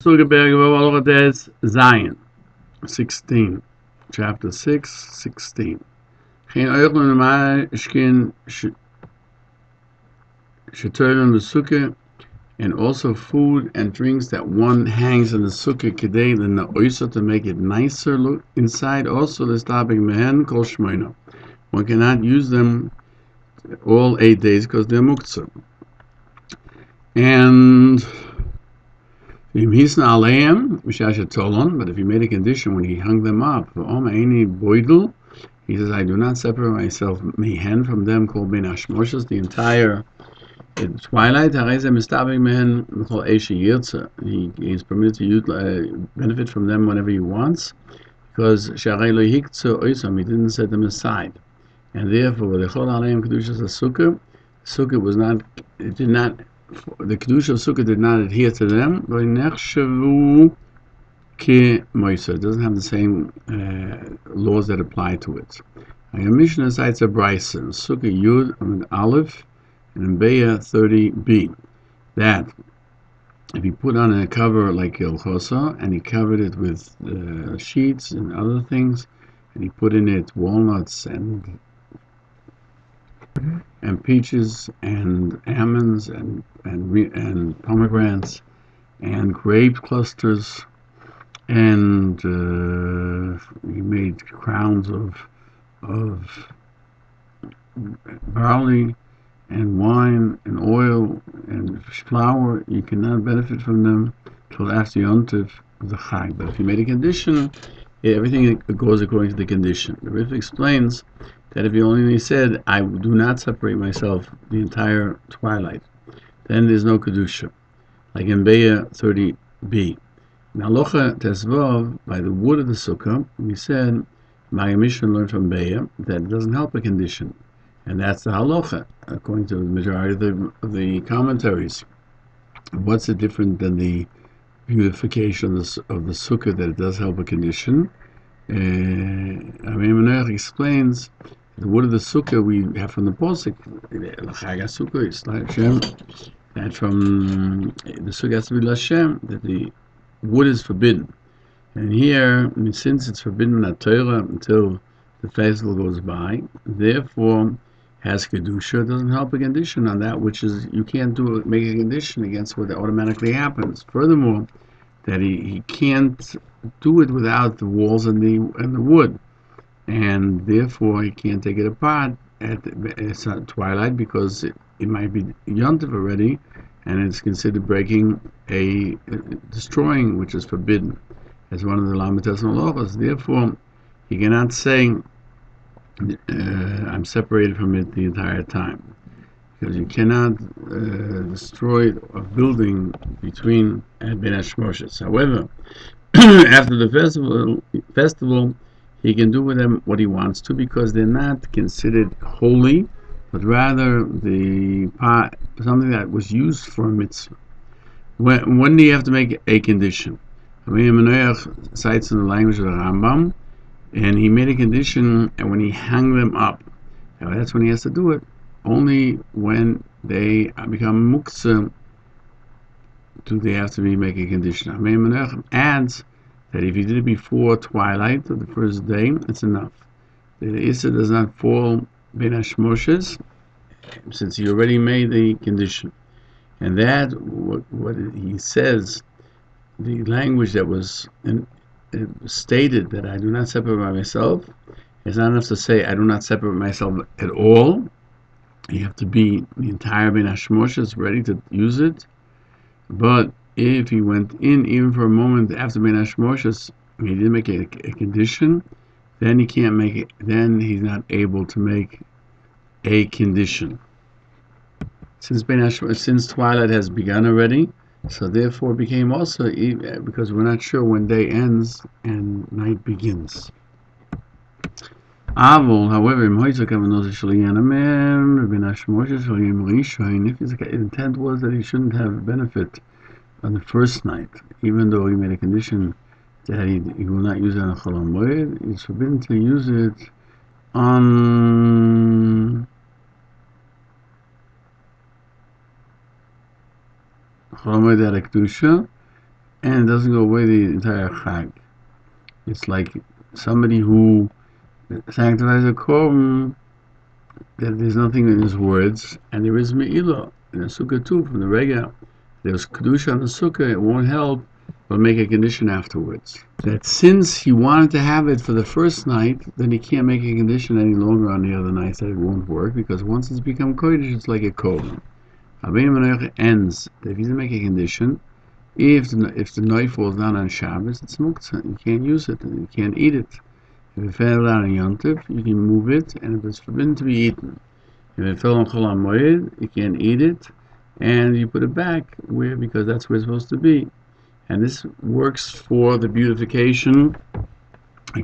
Zugeberge Zion 16, chapter 6, 16. Geen oichel normaal skin shetoilen the sukkah, and also food and drinks that one hangs in the sukkah kedei the oysa to make it nicer look inside. Also the stopping mehen kol shmoina. One cannot use them all 8 days because they're muktzah. And but if he made a condition when he hung them up, he says, I do not separate myself mehen from them, called ben hashmoshes, the entire twilight. He is permitted to benefit from them whenever he wants, because he didn't set them aside. And therefore, the sukkah was not, it did not, the Kedusha of Sukkah did not adhere to them. It doesn't have the same laws that apply to it. A Mishnah cites a brisa, Sukkah Yud and Aleph, and in Beya 30b, that if he put on a cover like Hilchos and he covered it with sheets and other things, and he put in it walnuts and peaches and almonds and pomegranates and grape clusters, and he made crowns of barley and wine and oil and flour. You cannot benefit from them till after Yontif of the Chag. But if you made a condition, everything goes according to the condition. The Rebbe explains that if you only said, I do not separate myself the entire twilight, then there's no Kedusha. Like in Beya 30b. In Halacha Tesvav, by the wood of the Sukkah, we said, my Mishnah learned from Beya that it doesn't help a condition. And that's the Halacha, according to the majority of the commentaries. What's it different than the beautification of the Sukkah that it does help a condition? Rae explains the wood of the sukkah we have from the posuk, that from the sukkah has to be Lashem, that the wood is forbidden. And here, since it's forbidden at Torah until the festival goes by, therefore has kedusha, doesn't help a condition on that which is you can't make a condition against what automatically happens. Furthermore, that he can't do it without the walls and the wood, and therefore he can't take it apart at twilight because it might be yontif already, and it's considered breaking destroying, which is forbidden as one of the lamites and halachos. Therefore, he cannot say I'm separated from it the entire time, because you cannot destroy a building between Ben Hashmoshes. However, after the festival, he can do with them what he wants to, because they're not considered holy, but rather something that was used for a mitzvah. When do you have to make a condition? Manoach cites in the language of the Rambam, and he made a condition, and when he hung them up, now that's when he has to do it. Only when they become muktzah do they have to make a condition. Manoach adds that if he did it before twilight of the first day, it's enough. The Issa does not fall ben hashmoshes, since he already made the condition. And that, what he says, the language that was stated that I do not separate myself, it's not enough to say I do not separate myself at all. You have to be the entire ben hashmoshes ready to use it. But if he went in even for a moment after Ben Hashmoshes, he didn't make a condition, then he can't make it. Then he's not able to make a condition. Since twilight has begun already, so therefore it became also, because we're not sure when day ends and night begins. However, if his intent was that he shouldn't have benefit on the first night, even though he made a condition that he will not use it on Chol HaMoed, it's forbidden to use it on Chol HaMoed at Kedusha, and it doesn't go away the entire Chag. It's like somebody who sanctifies a korban, that there's nothing in his words, and there is Me'ilah in the Sukkah too, from the Rae Gann. There's Kedusha on the Sukkah, it won't help, but make a condition afterwards. That since he wanted to have it for the first night, then he can't make a condition any longer on the other nights that it won't work, because once it's become Kodesh, it's like a korban. Rabbeinu Menachah ends that if he doesn't make a condition, if the knife falls down on Shabbos, it's muktzah. You can't use it, and you can't eat it. If it fell down on Yom Tov, you can move it, and it is forbidden to be eaten. If it fell on Chol HaMoed, you can't eat it, and you put it back where, because that's where it's supposed to be. And this works for the beautification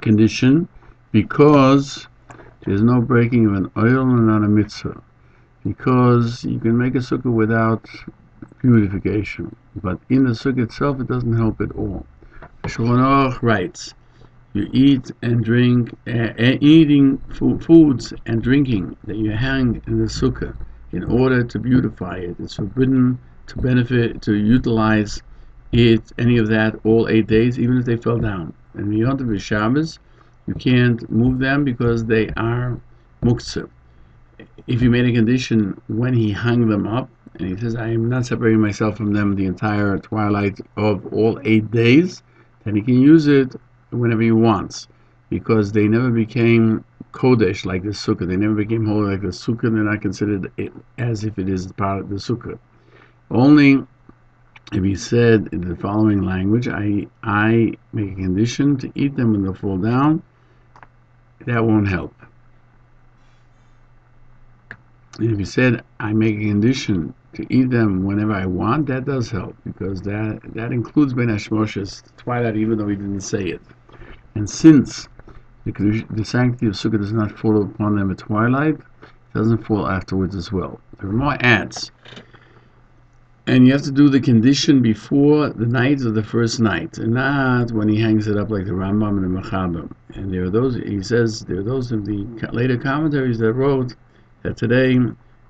condition, because there's no breaking of an oil and not a mitzvah. Because you can make a sukkah without purification, but in the sukkah itself it doesn't help at all. Machon Nesher writes, you eat and drink, eating foods and drinking that you hang in the sukkah in order to beautify it. It's forbidden to benefit, to utilize it, any of that, all 8 days, even if they fell down. And the Yom Tov is Shabbos, you can't move them because they are muktzah. If you made a condition when he hung them up, and he says, I am not separating myself from them the entire twilight of all 8 days, then he can use it whenever he wants, because they never became Kodesh like the Sukkah. They never became holy like the Sukkah, and they're not considered as if it is part of the Sukkah. Only if he said in the following language, I make a condition to eat them when they fall down, that won't help. And if he said, I make a condition to eat them whenever I want, that does help, because that includes Ben Hashmoshes, twilight, even though he didn't say it. And since the sanctity of Sukkah does not fall upon them at twilight, it doesn't fall afterwards as well. The Rambam adds, and you have to do the condition before the night of the first night, and not when he hangs it up like the Rambam and the Machon. And there are those, he says, there are those of the later commentaries that wrote that today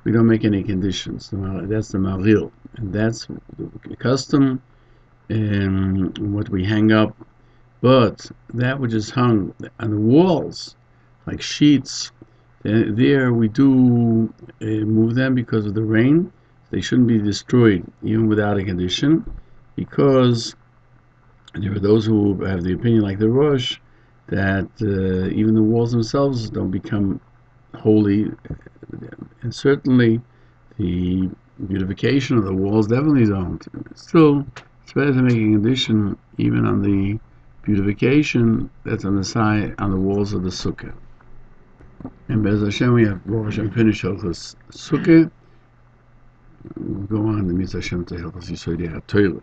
we don't make any conditions. That's the Maril, and that's the custom and what we hang up. But that which is hung on the walls, like sheets, there we do move them because of the rain. They shouldn't be destroyed even without a condition, because there are those who have the opinion, like the Rosh, that even the walls themselves don't become holy, and certainly the beautification of the walls definitely don't. Still, it's better to make a condition even on the beautification that's on the side, on the walls of the sukkah. And Bez Hashem, we have Baruch Hashem finished Hilchos Sukkah. We'll go on the Mitzvah Hashem to Hilchos Yisodei HaTorah.